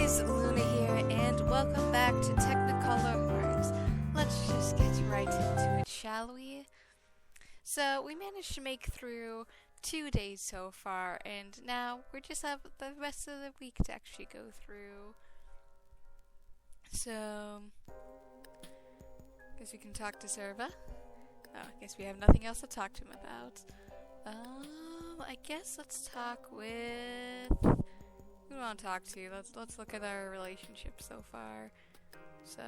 guys, Luna here, and welcome back to Technicolor Works. Let's just get right into it, shall we? So, we managed to make through 2 days so far, and now we just have the rest of the week to actually go through. So, guess we can talk to Serva. Oh, I guess we have nothing else to talk to him about. I guess let's talk with... Who do I want to talk to? Let's look at our relationship so far. So,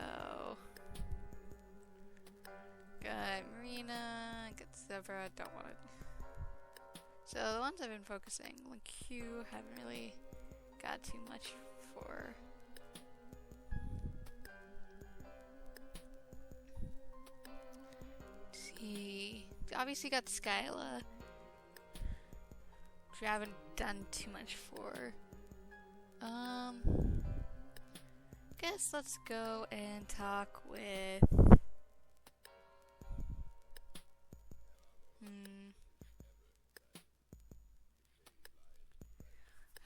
got Marina, got Zebra, don't want it. So the ones I've been focusing, like Q, haven't really got too much for. See, obviously got Skyla, which I haven't done too much for. Guess let's go and talk with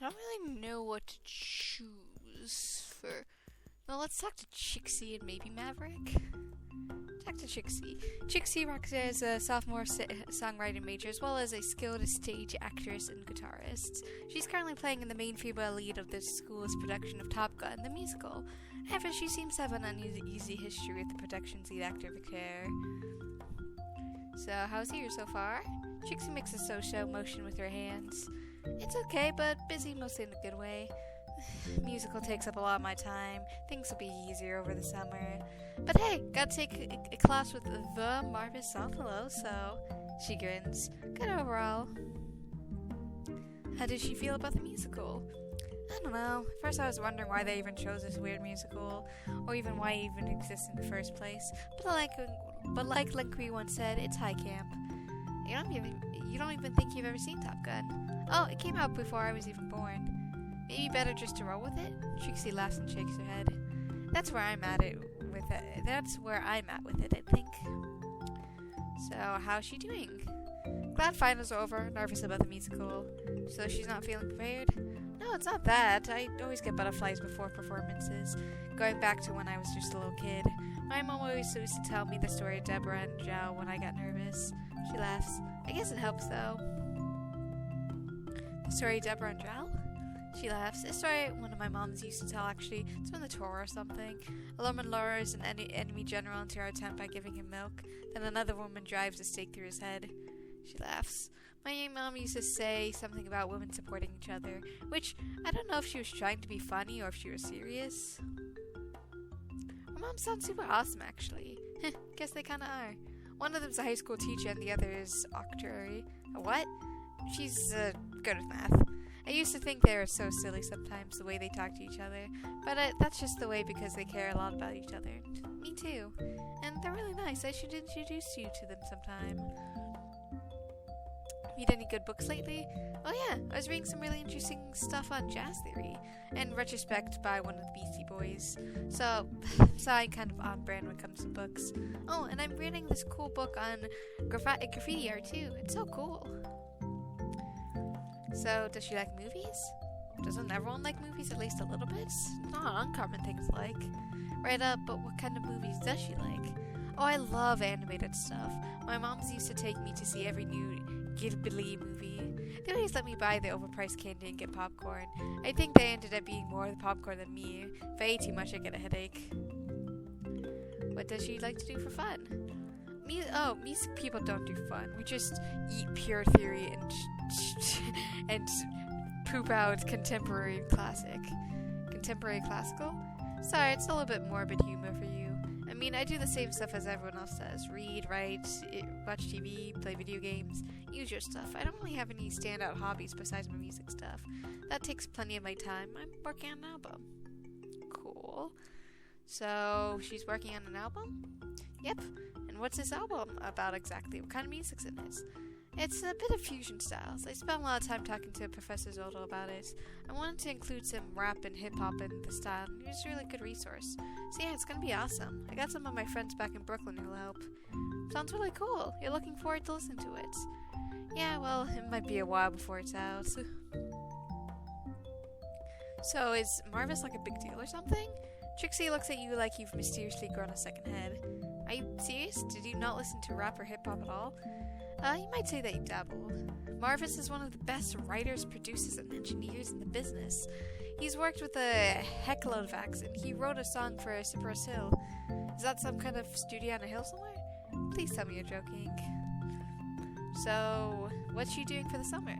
I don't really know what to choose for. No, let's talk to Chixie and maybe Maverick. Talk to Chixie. Chixie works as a sophomore songwriting major as well as a skilled stage actress and guitarist. She's currently playing in the main female lead of the school's production of Top Gun, the musical. However, she seems to have an uneasy history with the production's lead actor, Vicaire. So, how's the year so far? Chixie makes a so-so motion with her hands. It's okay, but busy mostly in a good way. Musical takes up a lot of my time. Things will be easier over the summer. But hey, gotta take a class with the Marvis Sanfillo, so she grins. Good overall. How did she feel about the musical? I don't know. First I was wondering why they even chose this weird musical, or even why it even exists in the first place. But like Linkry once said, it's high camp. You don't even think you've ever seen Top Gun. Oh, it came out before I was even born. Maybe better just to roll with it? Trixie laughs and shakes her head. That's where I'm at with it. That's where I'm at with it, I think. So, how's she doing? Glad finals are over, nervous about the musical. So she's not feeling prepared? No, it's not that. I always get butterflies before performances. Going back to when I was just a little kid. My mom always used to tell me the story of Deborah and Zhao when I got nervous. She laughs. I guess it helps, though. The story of Deborah and Zhao? She laughs. It's a story one of my moms used to tell, actually. It's from the Torah or something. A woman lures an enemy general into our tent by giving him milk. Then another woman drives a stake through his head. She laughs. My mom used to say something about women supporting each other, which I don't know if she was trying to be funny or if she was serious. Her mom sounds super awesome, actually. Guess they kinda are. One of them's a high school teacher and the other is octrary. A what? She's good with math. I used to think they were so silly sometimes, the way they talk to each other, but that's just the way because they care a lot about each other. Me too. And they're really nice. I should introduce you to them sometime. Read any good books lately? Oh yeah, I was reading some really interesting stuff on jazz theory, and retrospect by one of the Beastie Boys. So I'm kind of on brand when it comes to books. Oh, and I'm reading this cool book on graffiti art too. It's so cool. So, does she like movies? Doesn't everyone like movies at least a little bit? It's not an uncommon thing to like. Right up, but what kind of movies does she like? Oh, I love animated stuff. My moms used to take me to see every new Ghibli movie. They always let me buy the overpriced candy and get popcorn. I think they ended up eating more of the popcorn than me. If I ate too much, I'd get a headache. What does she like to do for fun? Me people don't do fun. We just eat pure theory and poop out contemporary classical. Sorry, it's a little bit morbid humor for you. I mean, I do the same stuff as everyone else does. Read, write, watch TV, play video games, usual stuff. I don't really have any standout hobbies besides my music stuff. That takes plenty of my time. I'm working on an album. Cool. So, she's working on an album? Yep. And what's this album about exactly? What kind of music's in it? It's a bit of fusion styles. I spent a lot of time talking to Professor Zoldo about it. I wanted to include some rap and hip-hop in the style, and it was a really good resource. So yeah, it's gonna be awesome. I got some of my friends back in Brooklyn who'll help. Sounds really cool. You're looking forward to listening to it. Yeah, well, it might be a while before it's out. So is Marvis like a big deal or something? Trixie looks at you like you've mysteriously grown a second head. Are you serious? Did you not listen to rap or hip-hop at all? You might say that you dabbled. Marvis is one of the best writers, producers, and engineers in the business. He's worked with a heckload of acts, and he wrote a song for Cypress Hill. Is that some kind of studio on a hill somewhere? Please tell me you're joking. So, what's you doing for the summer?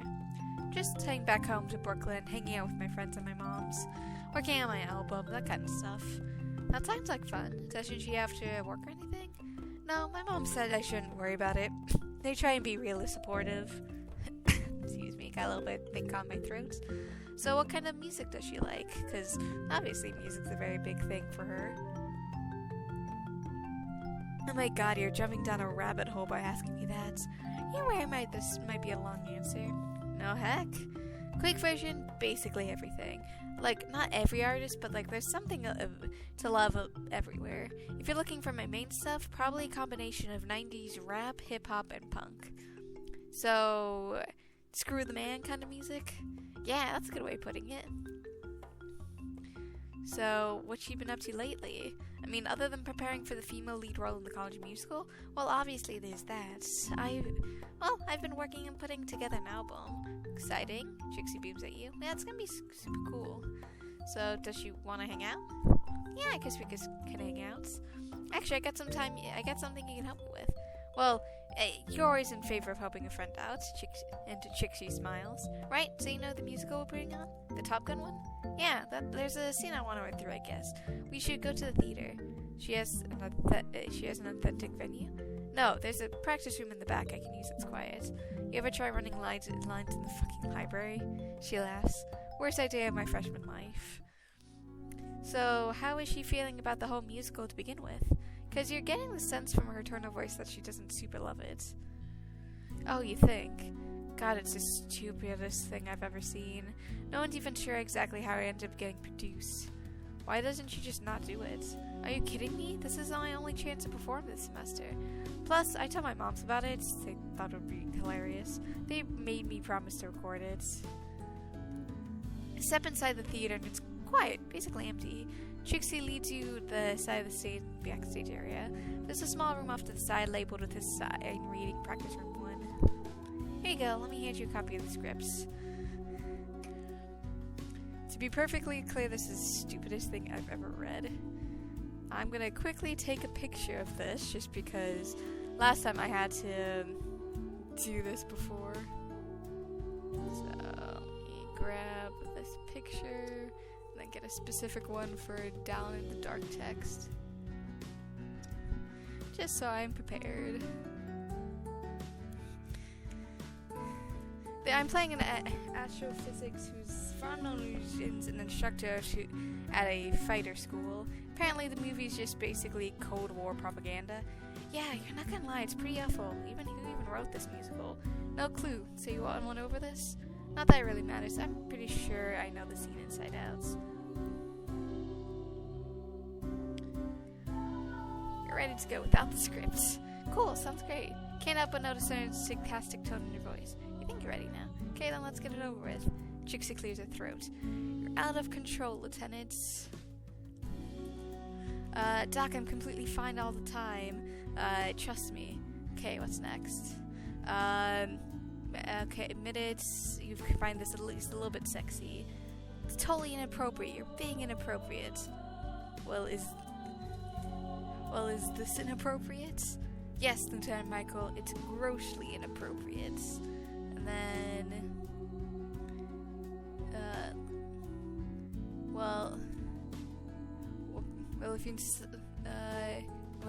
Just heading back home to Brooklyn, hanging out with my friends and my mom's, working on my album, that kind of stuff. That sounds like fun. Doesn't she have to work or anything? No, my mom said I shouldn't worry about it. They try and be really supportive. Excuse me, got a little bit thick on my throat. So what kind of music does she like? Because obviously music's a very big thing for her. Oh my god, you're jumping down a rabbit hole by asking me that. You're where this might be a long answer. No heck. Quick version, basically everything. Like, not every artist, but like there's something to love everywhere. If you're looking for my main stuff, probably a combination of 90s rap, hip-hop, and punk. So, screw the man kind of music? Yeah, that's a good way of putting it. So, what's she been up to lately? I mean, other than preparing for the female lead role in the college musical? Well, obviously there's that. I've been working on putting together an album. Exciting. Trixie beams at you. Yeah, it's gonna be super cool. So, does she want to hang out? Yeah, I guess we can hang out. Actually, I got something you can help me with. Well, you're always in favor of helping a friend out. Trixie smiles. Right? So you know the musical we're putting on? The Top Gun one? Yeah, there's a scene I want to work through, I guess. We should go to the theater. She has an authentic venue? No, there's a practice room in the back. I can use. It's quiet. You ever try running lines in the fucking library? She laughs. Worst idea of my freshman life. So, how is she feeling about the whole musical to begin with? Because you're getting the sense from her tone of voice that she doesn't super love it. Oh, you think? God, it's the stupidest thing I've ever seen. No one's even sure exactly how it ended up getting produced. Why doesn't she just not do it? Are you kidding me? This is my only chance to perform this semester. Plus, I told my moms about it. They thought it would be hilarious. They made me promise to record it. I step inside the theater and it's quiet, basically empty. Trixie leads you to the side of the stage, backstage area. There's a small room off to the side labeled with his sign reading practice room 1. Here you go, let me hand you a copy of the scripts. To be perfectly clear, this is the stupidest thing I've ever read. I'm gonna quickly take a picture of this just because last time I had to do this before. So let me grab this picture and then get a specific one for down in the dark text. Just so I'm prepared. I'm playing an astrophysics whose founder is an instructor at a fighter school. Apparently the movie's just basically Cold War propaganda. Yeah, you're not gonna lie, it's pretty awful. Who even wrote this musical? No clue. So you want one over this? Not that it really matters. I'm pretty sure I know the scene inside out. You're ready to go without the script. Cool, sounds great. Can't help but notice a sarcastic tone in your voice. You think you're ready now? Okay, then let's get it over with. Trixie clears her throat. You're out of control, Lieutenant. Doc, I'm completely fine all the time. Trust me. Okay, what's next? Okay, admit it. You find this at least a little bit sexy. It's totally inappropriate. You're being inappropriate. Well, is this inappropriate? Yes, Lieutenant Michael, it's grossly inappropriate. And then,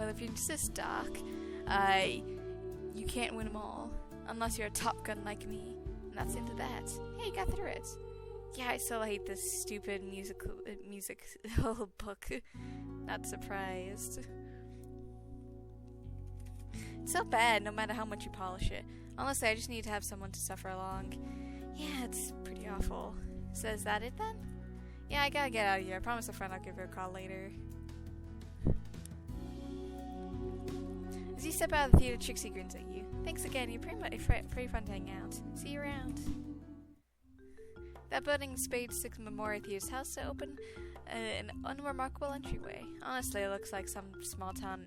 if you insist, Doc, you can't win them all unless you're a Top Gun like me, and that's into that. Hey, you got through it. Yeah, I still hate this stupid music book. Not surprised. It's so bad, no matter how much you polish it. Honestly, I just need to have someone to suffer along. Yeah, it's pretty awful. So is that it then? Yeah, I gotta get out of here. I promise a friend I'll give her a call later. As you step out of the theater, Trixie grins at you. Thanks again. You're pretty fun to hang out. See you around. That building spade 6 Memorial Theater's house to open an unremarkable entryway. Honestly, it looks like some small town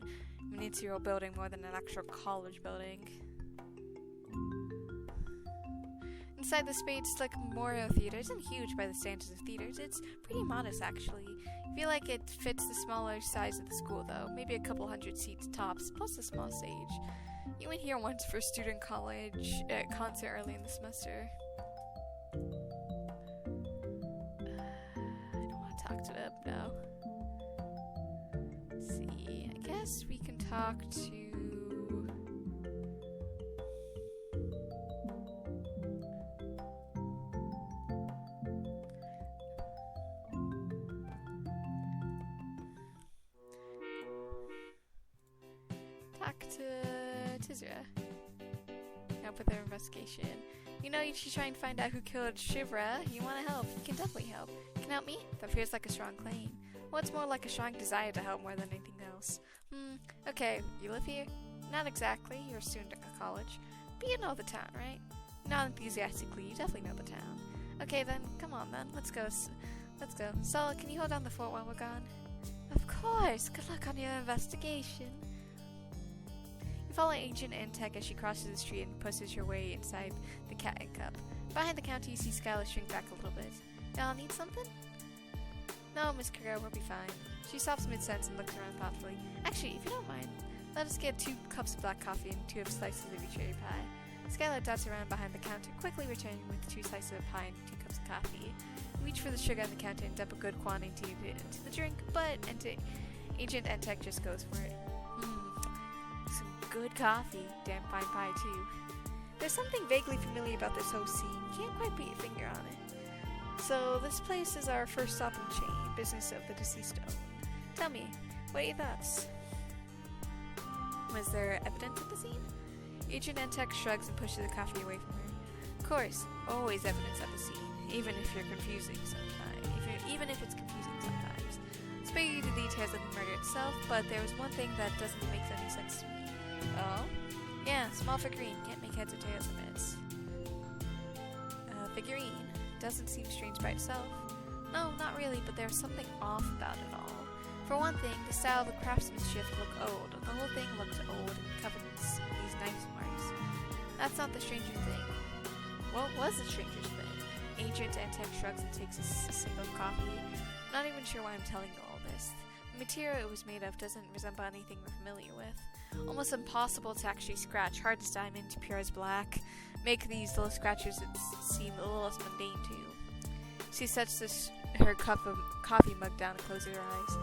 miniature building more than an actual college building. Inside the Spade Slick Memorial Theater isn't huge by the standards of theaters. It's pretty modest, actually. I feel like it fits the smaller size of the school, though. Maybe a couple hundred seats tops, plus a small stage. You went here once for student college concert early in the semester. I don't want to talk to them now. Let's see. I guess we can talk to... Tizra. Help with their investigation. You know, you should try and find out who killed Shivra. You want to help? You can definitely help. You can help me? That feels like a strong claim. Well, it's more like a strong desire to help more than anything else. Okay, you live here? Not exactly. You're a student at college. But you know the town, right? Not enthusiastically, you definitely know the town. Okay then, come on then. Let's go. Let's go. Sala, can you hold down the fort while we're gone? Of course. Good luck on your investigation. Follow Agent Antec as she crosses the street and pushes her way inside the Cat and Cup. Behind the counter, you see Skylar shrink back a little bit. Y'all need something? No, Miss Carrera, we'll be fine. She stops mid-sentence and looks around thoughtfully. Actually, if you don't mind, let us get 2 cups of black coffee and 2 slices of your cherry pie. Skylar darts around behind the counter, quickly returning with 2 slices of pie and 2 cups of coffee. You reach for the sugar on the counter and dump a good quantity into the drink, but Agent Antec just goes for it. Good coffee. Damn fine pie, too. There's something vaguely familiar about this whole scene. Can't quite put your finger on it. So, this place is our first stop in the chain. Business of the deceased owned. Tell me, what are your thoughts? Was there evidence at the scene? Agent Antec shrugs and pushes the coffee away from her. Of course, always evidence at the scene, even if you're confusing sometimes. Even if it's confusing sometimes. I'll spare you the details of the murder itself, but there was one thing that doesn't make any sense to me. Oh? Yeah, small figurine. Can't make heads or tails of it. Figurine. Doesn't seem strange by itself. No, not really, but there's something off about it all. For one thing, the style of the craftsmanship looked old. The whole thing looked old and covered in these knife marks. That's not the stranger thing. What was the stranger's thing? Agent Antec shrugs and takes a sip of coffee. Not even sure why I'm telling you all this. The material it was made of doesn't resemble anything we're familiar with. Almost impossible to actually scratch. Hard as diamond, pure as black. Make these little scratches seem a little less mundane too. She sets her cup of coffee mug down and closes her eyes.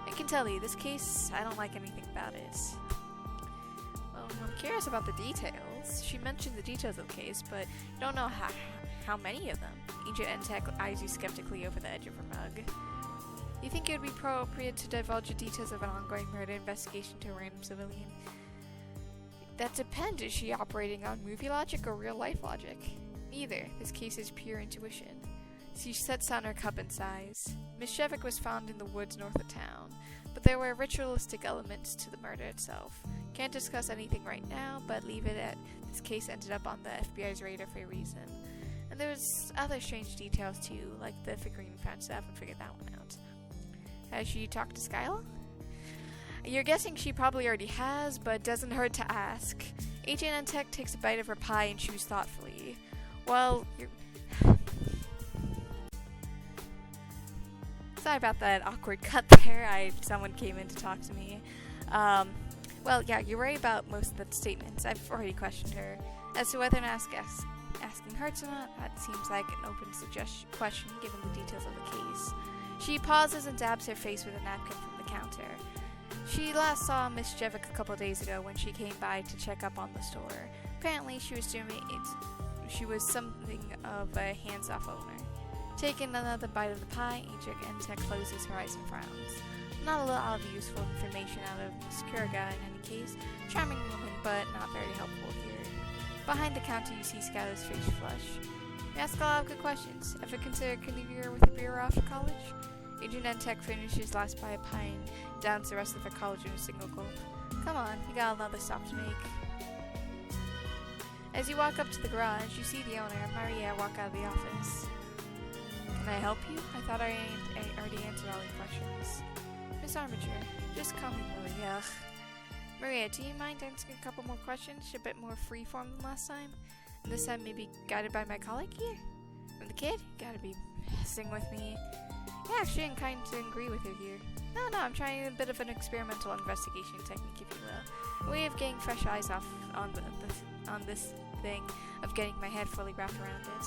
I can tell you, this case, I don't like anything about it. Well, I'm curious about the details. She mentioned the details of the case, but you don't know how many of them. Agent Antec eyes you skeptically over the edge of her mug. You think it would be appropriate to divulge the details of an ongoing murder investigation to a random civilian? That depends. Is she operating on movie logic or real-life logic? Neither. This case is pure intuition. She sets down her cup and sighs. Miss Shevik was found in the woods north of town, but there were ritualistic elements to the murder itself. Can't discuss anything right now, but leave it at this case ended up on the FBI's radar for a reason. And there was other strange details too, like the figurine found, so I haven't figured that one out. Has she talked to Skyla? You're guessing she probably already has, but doesn't hurt to ask. Agent Antec takes a bite of her pie and chews thoughtfully. Well, sorry about that awkward cut there. Someone came in to talk to me. Well, yeah, you're right about most of the statements. I've already questioned her. As to whether or not asking hurts or not, that seems like an open question given the details of the case. She pauses and dabs her face with a napkin from the counter. She last saw Miss Jevick a couple days ago when she came by to check up on the store. Apparently, she was something of a hands-off owner. Taking another bite of the pie, Agent Antec closes her eyes and frowns. Not a lot of useful information out of Miss Kurga in any case. Charming woman, but not very helpful here. Behind the counter, you see Skylar's face flush. You ask a lot of good questions. Ever consider continuing with a bureau after college? Agent Antec finishes last bite of pie and downs the rest of her college in a single gulp. Come on, you got another stop to make. As you walk up to the garage, you see the owner, Maria, walk out of the office. Can I help you? I thought I already answered all your questions. Miss Armiger, just call me Maria. Maria, do you mind answering a couple more questions? A bit more freeform than last time? And this time maybe guided by my colleague here? I'm the kid? You gotta be messing with me. Yeah, actually I'm kind to agree with you here. No, I'm trying a bit of an experimental investigation technique, if you will. A way of getting fresh eyes off on this thing of getting my head fully wrapped around it.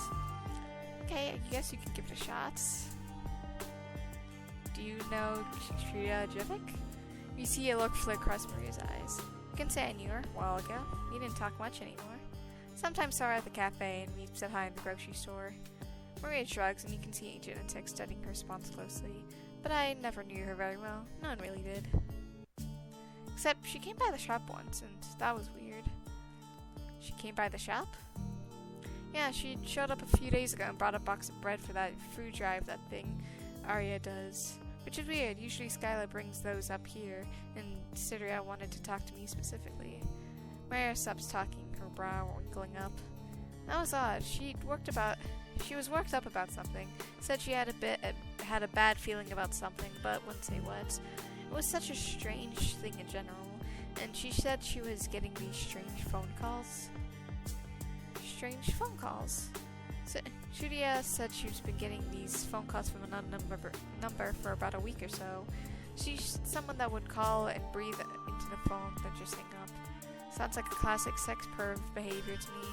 Okay, I guess you can give it a shot. Do you know Jivik? You see a look flick across Maria's eyes. You can say I knew her a while ago. We didn't talk much anymore. Sometimes saw her at the cafe and we said hi in the grocery store. Maria shrugs and you can see Agent and Tech studying her response closely. But I never knew her very well. No one really did. Except she came by the shop once and that was weird. She came by the shop? Yeah, she showed up a few days ago and brought a box of bread for that food drive, that thing Arya does. Which is weird. Usually Skylar brings those up here, and Cyria wanted to talk to me specifically. Maria stops talking, her brow wrinkling up. That was odd. She was worked up about something. Said she had a bad feeling about something, but wouldn't say what. It was such a strange thing in general, and she said she was getting these strange phone calls. Strange phone calls. So, Julia said she's been getting these phone calls from an unknown number for about a week or so. She's someone that would call and breathe into the phone, then just hang up. Sounds like a classic sex perv behavior to me.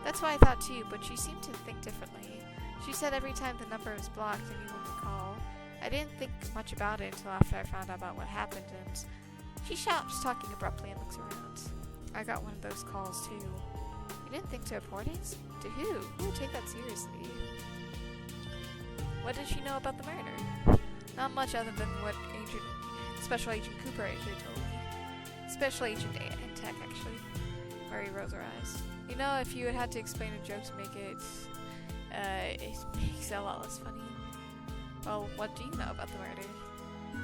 That's what I thought too, but she seemed to think differently. She said every time the number was blocked, anyone would call. I didn't think much about it until after I found out about what happened, and she stops talking abruptly and looks around. I got one of those calls too. You didn't think to report it? To who? Who would take that seriously? What did she know about the murder? Not much other than what Special Agent Cooper actually told me. Special Agent and Tech, actually. Mary rolls her eyes. You know, if you had to explain a joke to make it makes it a lot less funny. Well, what do you know about the murder?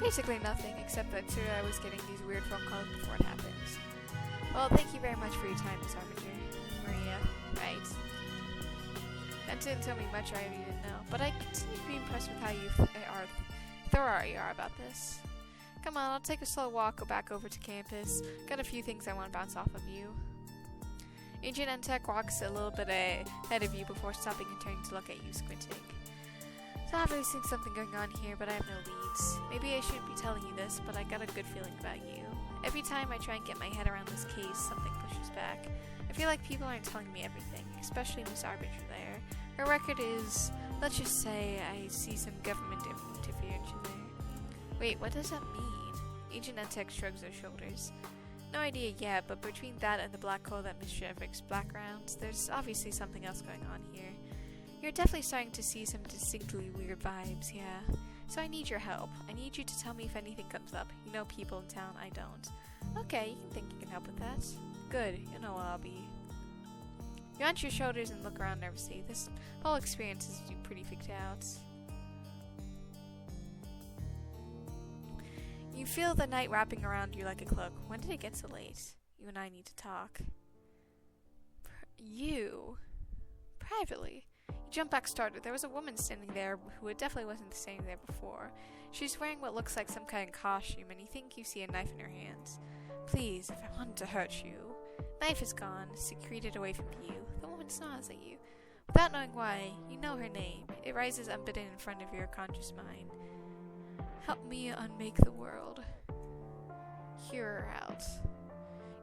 Basically nothing, except that I was getting these weird phone calls before it happened. Well, thank you very much for your time, Miss Armiger. Maria, right. That didn't tell me much I already didn't know, but I continue to be impressed with how thorough you are about this. Come on, I'll take a slow walk, go back over to campus. Got a few things I want to bounce off of you. Agent N-Tech walks a little bit ahead of you before stopping and turning to look at you, squinting. So obviously something going on here, but I have no leads. Maybe I shouldn't be telling you this, but I got a good feeling about you. Every time I try and get my head around this case, something pushes back. I feel like people aren't telling me everything, especially Miss Armiger there. Her record is, let's just say, I see some government interference in there. Wait, what does that mean? Agent N-Tech shrugs her shoulders. No idea yet, but between that and the black hole that Miss Jevik's background, there's obviously something else going on here. You're definitely starting to see some distinctly weird vibes, yeah. So I need your help. I need you to tell me if anything comes up. You know people in town, I don't. Okay, you can think you can help with that. Good, you know I'll be. You hunch your shoulders and look around nervously. This whole experience has you pretty freaked out. You feel the night wrapping around you like a cloak. When did it get so late? You and I need to talk. You? Privately. You jump back started. There was a woman standing there who definitely wasn't standing there before. She's wearing what looks like some kind of costume, and you think you see a knife in her hands. Please, if I wanted to hurt you. Knife is gone, secreted away from you. The woman smiles at you. Without knowing why, you know her name. It rises unbidden in front of your conscious mind. Help me unmake the world. Hear her out.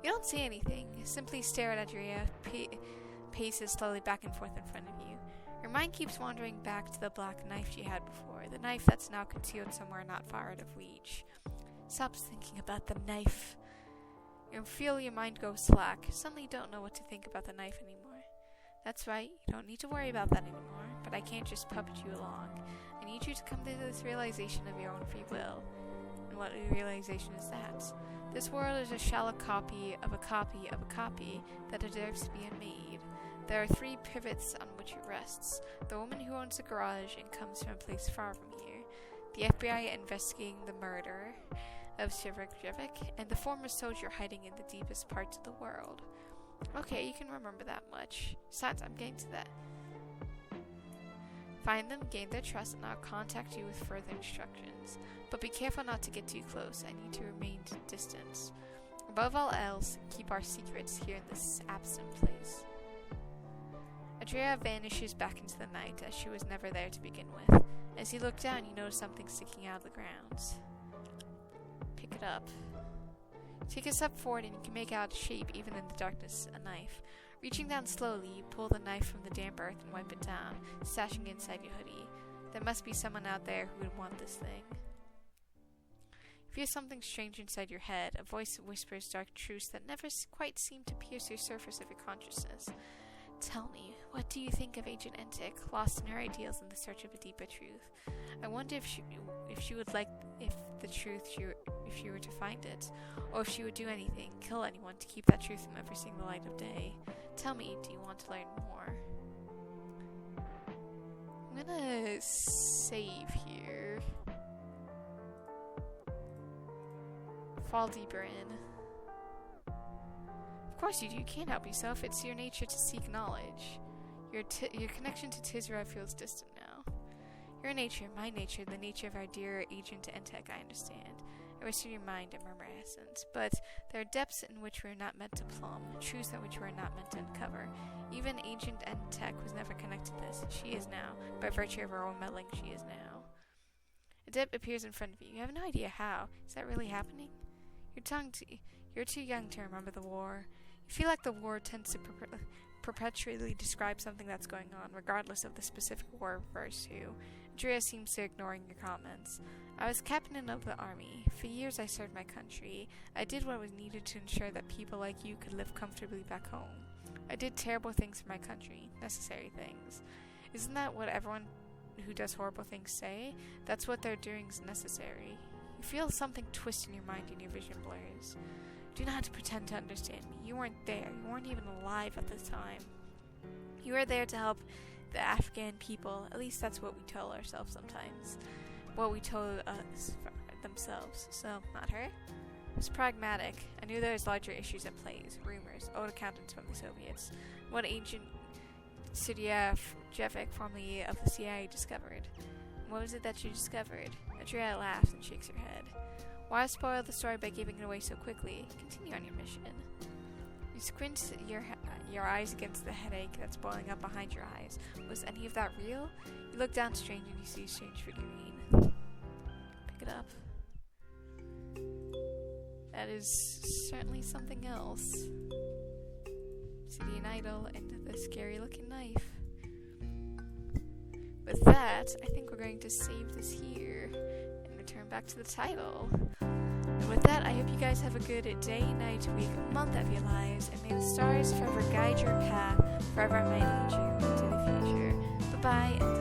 You don't say anything. Simply stare at Adria, paces slowly back and forth in front of you. Your mind keeps wandering back to the black knife she had before, the knife that's now concealed somewhere not far out of reach. Stops thinking about the knife. You feel your mind go slack. Suddenly you don't know what to think about the knife anymore. That's right, you don't need to worry about that anymore, but I can't just puppet you along. I need you to come to this realization of your own free will. And what realization is that? This world is a shallow copy of a copy of a copy that deserves to be unmade. There are 3 pivots on which it rests. The woman who owns a garage and comes from a place far from here. The FBI investigating the murder of Jivik, and the former soldier hiding in the deepest parts of the world. Okay, you can remember that much. Besides, I'm getting to that. Find them, gain their trust, and I'll contact you with further instructions. But be careful not to get too close. I need to remain distant. Above all else, keep our secrets here in this absent place. Adria vanishes back into the night, as she was never there to begin with. As you look down, you notice something sticking out of the ground. Pick it up. Take a step forward and you can make out a shape, even in the darkness, a knife. Reaching down slowly, you pull the knife from the damp earth and wipe it down, stashing it inside your hoodie. There must be someone out there who would want this thing. You feel something strange inside your head. A voice whispers dark truths that never quite seem to pierce your surface of your consciousness. Tell me, what do you think of Agent Entic, lost in her ideals in the search of a deeper truth? I wonder if she would like if she were to find it, or if she would do anything, kill anyone to keep that truth from ever seeing the light of day. Tell me, do you want to learn more? I'm gonna save here. Fall deeper in. Of course you do. You can't help yourself. It's your nature to seek knowledge. Your connection to Tizra feels distant now. Your nature, my nature, the nature of our dear Agent Entic, I understand. I rest in your mind and murmur essence. But there are depths in which we are not meant to plumb, truths at which we are not meant to uncover. Even Agent Entic was never connected to this. She is now. By virtue of her own meddling, she is now. A dip appears in front of you. You have no idea how. Is that really happening? You're too young to remember the war. You feel like the war tends to perpetually describe something that's going on, regardless of the specific war it refers to. Adria seems to ignoring your comments. I was captain of the army. For years I served my country. I did what was needed to ensure that people like you could live comfortably back home. I did terrible things for my country. Necessary things. Isn't that what everyone who does horrible things say? That's what they're doing is necessary. You feel something twist in your mind and your vision blurs. Do not pretend to understand me. You weren't there. You weren't even alive at the time. You were there to help the Afghan people. At least that's what we tell ourselves sometimes. What we told us themselves. So, not her. It was pragmatic. I knew there was larger issues at play. Rumors, old accountants from the Soviets. What Agent Sergeyev, formerly of the CIA, discovered. What was it that you discovered? Adria laughs and shakes her head. Why spoil the story by giving it away so quickly? Continue on your mission. You squint your eyes against the headache that's boiling up behind your eyes. Was any of that real? You look down strange and you see a strange figurine. Pick it up. That is certainly something else. Obsidian idol and the scary looking knife. With that, I think we're going to save this here and return back to the title. And with that, I hope you guys have a good day, night, week, month of your lives, and may the stars forever guide your path, forever may lead you into the future. Bye-bye, and